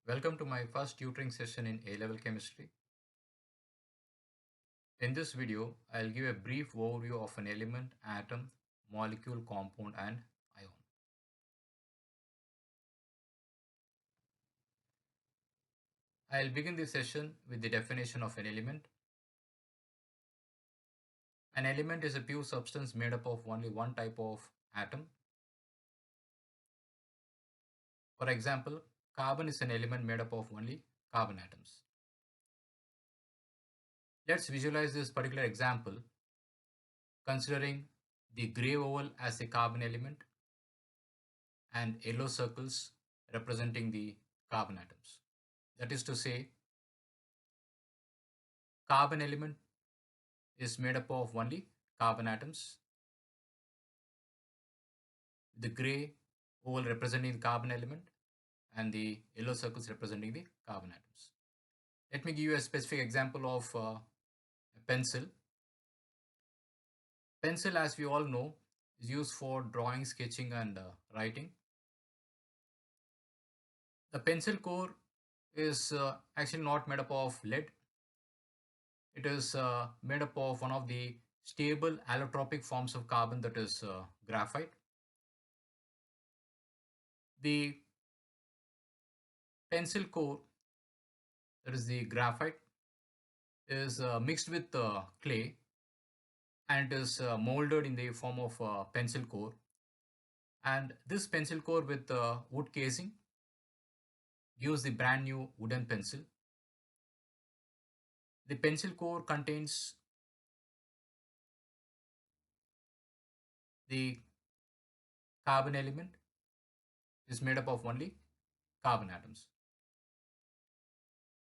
Welcome to my first tutoring session in A-level chemistry. In this video, I'll give a brief overview of an element, atom, molecule, compound, and ion. I'll begin this session with the definition of an element. An element is a pure substance made up of only one type of atom. For example, carbon is an element made up of only carbon atoms. Let's visualize this particular example considering the gray oval as a carbon element and yellow circles representing the carbon atoms. That is to say, carbon element is made up of only carbon atoms. The gray oval representing the carbon element and the yellow circles representing the carbon atoms. Let me give you a specific example of a pencil. Pencil, as we all know, is used for drawing, sketching, and writing. The pencil core is actually not made up of lead. It is made up of one of the stable allotropic forms of carbon, that is graphite. The pencil core, that is the graphite, is mixed with clay, and it is molded in the form of pencil core. And this pencil core with wood casing gives the brand new wooden pencil. The pencil core contains the carbon element, is made up of only carbon atoms.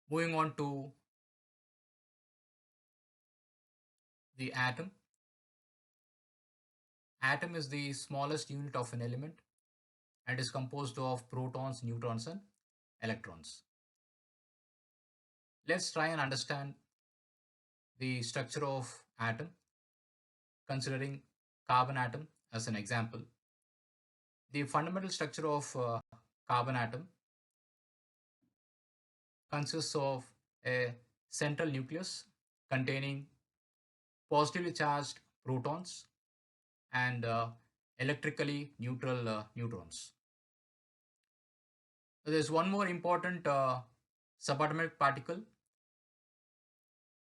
Moving on to the atom. Atom is the smallest unit of an element and is composed of protons, neutrons, and electrons. Let's try and understand the structure of atom, considering carbon atom as an example. The fundamental structure of carbon atom consists of a central nucleus containing positively charged protons and electrically neutral neutrons. There's one more important subatomic particle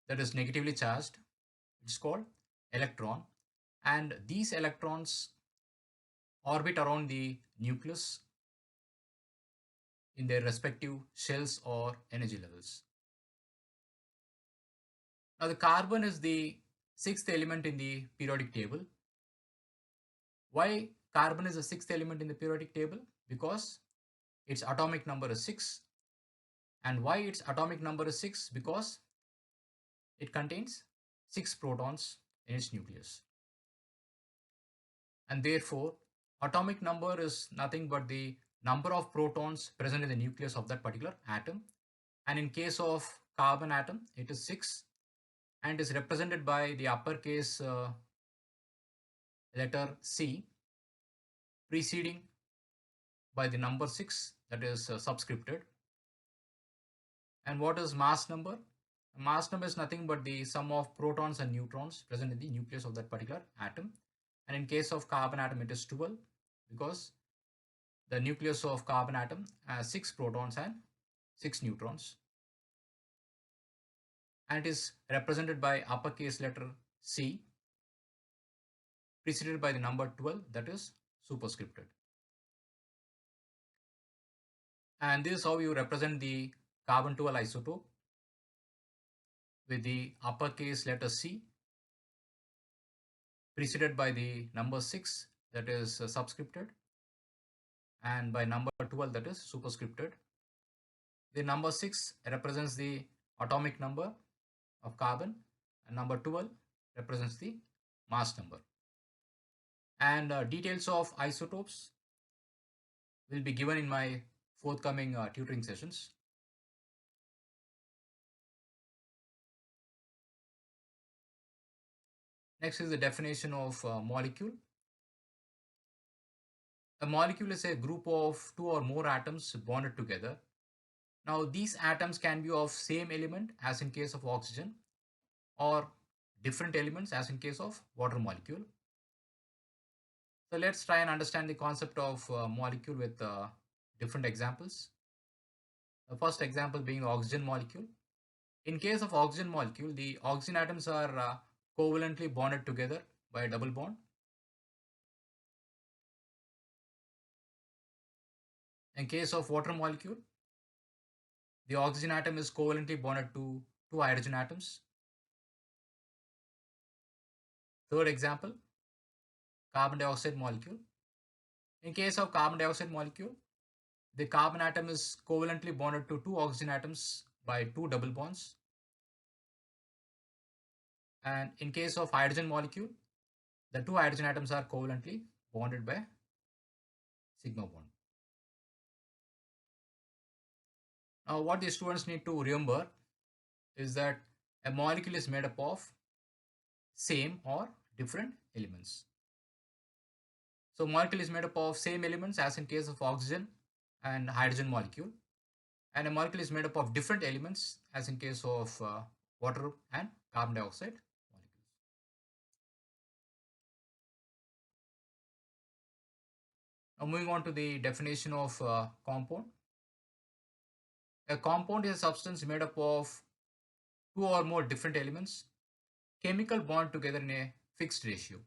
that is negatively charged. It's called electron, and these electrons orbit around the nucleus in their respective shells or energy levels. Now, the carbon is the sixth element in the periodic table. Why carbon is the sixth element in the periodic table? Because its atomic number is 6. And why its atomic number is 6? Because it contains 6 protons in its nucleus. And therefore, atomic number is nothing but the number of protons present in the nucleus of that particular atom. And in case of carbon atom, it is 6 and is represented by the uppercase letter C preceding by the number 6, that is subscripted. And what is mass number? Mass number is nothing but the sum of protons and neutrons present in the nucleus of that particular atom. And in case of carbon atom, it is 12 because the nucleus of carbon atom has 6 protons and 6 neutrons. And it is represented by uppercase letter C preceded by the number 12, that is superscripted. And this is how you represent the carbon 12 isotope, with the uppercase letter C preceded by the number 6, that is subscripted, and by number 12, that is superscripted. The number 6 represents the atomic number of carbon and number 12 represents the mass number. And details of isotopes will be given in my forthcoming tutoring sessions. Next is the definition of molecule. A molecule is a group of 2 or more atoms bonded together. Now these atoms can be of same element as in case of oxygen, or different elements as in case of water molecule. So let's try and understand the concept of molecule with different examples. The first example being the oxygen molecule. In case of oxygen molecule, the oxygen atoms are covalently bonded together by a double bond. In case of water molecule, the oxygen atom is covalently bonded to two hydrogen atoms. Third example, carbon dioxide molecule. In case of carbon dioxide molecule, the carbon atom is covalently bonded to two oxygen atoms by two double bonds. And in case of hydrogen molecule, the two hydrogen atoms are covalently bonded by sigma bond. Now what the students need to remember is that a molecule is made up of same or different elements. So molecule is made up of same elements as in case of oxygen and hydrogen molecule, and a molecule is made up of different elements as in case of water and carbon dioxide molecules. Now moving on to the definition of compound. A compound is a substance made up of two or more different elements, chemical bond together in a fixed ratio,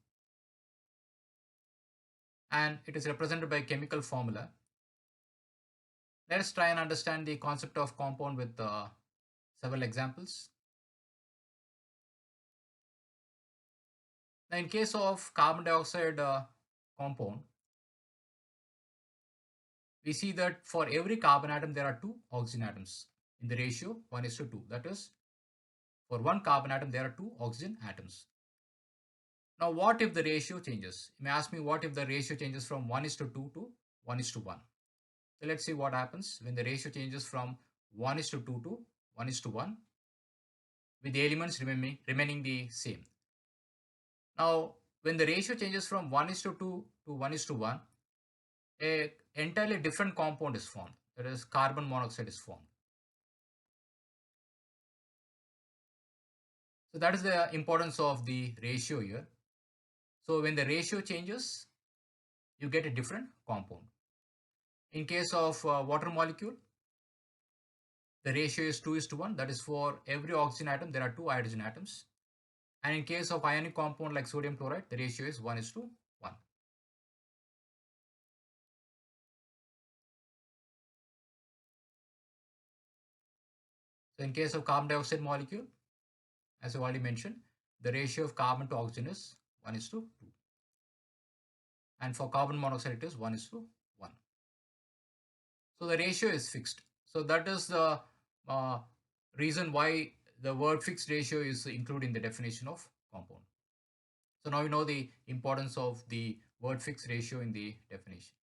and it is represented by a chemical formula. Let's try and understand the concept of compound with several examples. Now in case of carbon dioxide compound, we see that for every carbon atom there are two oxygen atoms in the ratio 1:2. That is, for one carbon atom there are two oxygen atoms. Now what if the ratio changes? You may ask me, what if the ratio changes from 1:2 to 1:1? So let's see what happens when the ratio changes from 1:2 to 1:1 with the elements remaining the same. Now when the ratio changes from 1:2 to 1:1, a entirely different compound is formed. That is, carbon monoxide is formed. So that is the importance of the ratio here. So when the ratio changes, you get a different compound. In case of water molecule, the ratio is 2:1. That is, for every oxygen atom, there are two hydrogen atoms. And in case of ionic compound like sodium chloride, the ratio is 1:1. So in case of carbon dioxide molecule, as I already mentioned, the ratio of carbon to oxygen is 1:2. And for carbon monoxide, it is 1:1. So the ratio is fixed. So that is the reason why the word fixed ratio is included in the definition of compound. So now we know the importance of the word fixed ratio in the definition.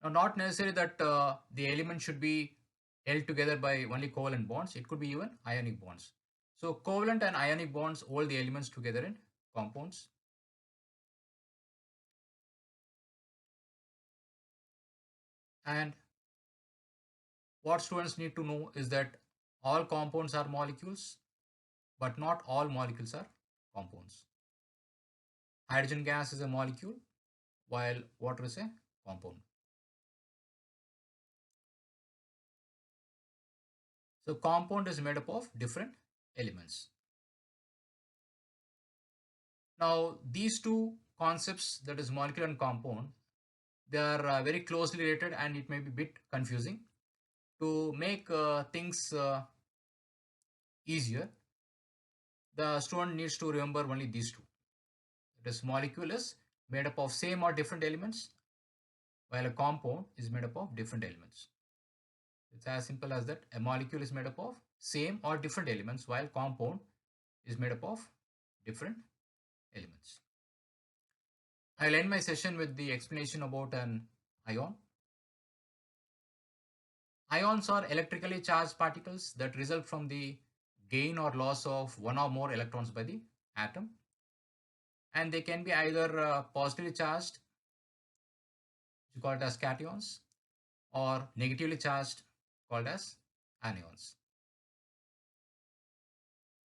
Now, not necessarily that the element should be held together by only covalent bonds. It could be even ionic bonds. So covalent and ionic bonds hold the elements together in compounds. And what students need to know is that all compounds are molecules, but not all molecules are compounds. Hydrogen gas is a molecule, while water is a compound. So compound is made up of different elements. Now these two concepts, that is molecule and compound, they are very closely related, and it may be a bit confusing. To make things easier, the student needs to remember only these two. That is, molecule is made up of same or different elements, while a compound is made up of different elements. It's as simple as that. A molecule is made up of same or different elements, while compound is made up of different elements. I'll end my session with the explanation about an ion. Ions are electrically charged particles that result from the gain or loss of one or more electrons by the atom. And they can be either positively charged, which we call it as cations, or negatively charged called as anions.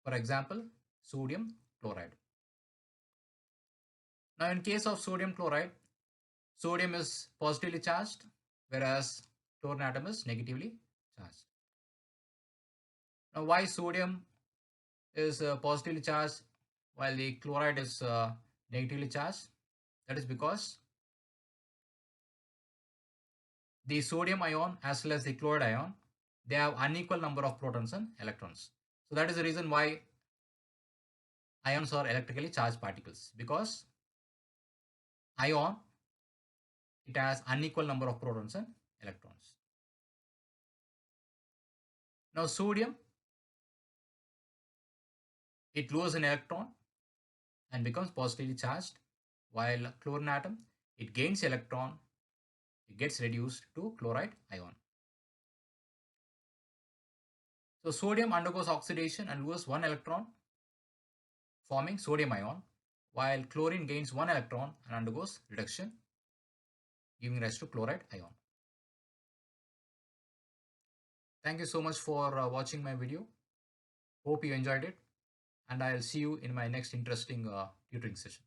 For example, sodium chloride. Now in case of sodium chloride, sodium is positively charged, whereas chlorine atom is negatively charged. Now why sodium is positively charged while the chloride is negatively charged? That is because the sodium ion as well as the chloride ion, they have unequal number of protons and electrons. So that is the reason why ions are electrically charged particles, because ion, it has unequal number of protons and electrons. Now sodium, it loses an electron and becomes positively charged, while chlorine atom, it gains electron, it gets reduced to chloride ion. So sodium undergoes oxidation and loses one electron, forming sodium ion, while chlorine gains one electron and undergoes reduction, giving rise to chloride ion. Thank you so much for watching my video. Hope you enjoyed it, and I'll see you in my next interesting tutoring session.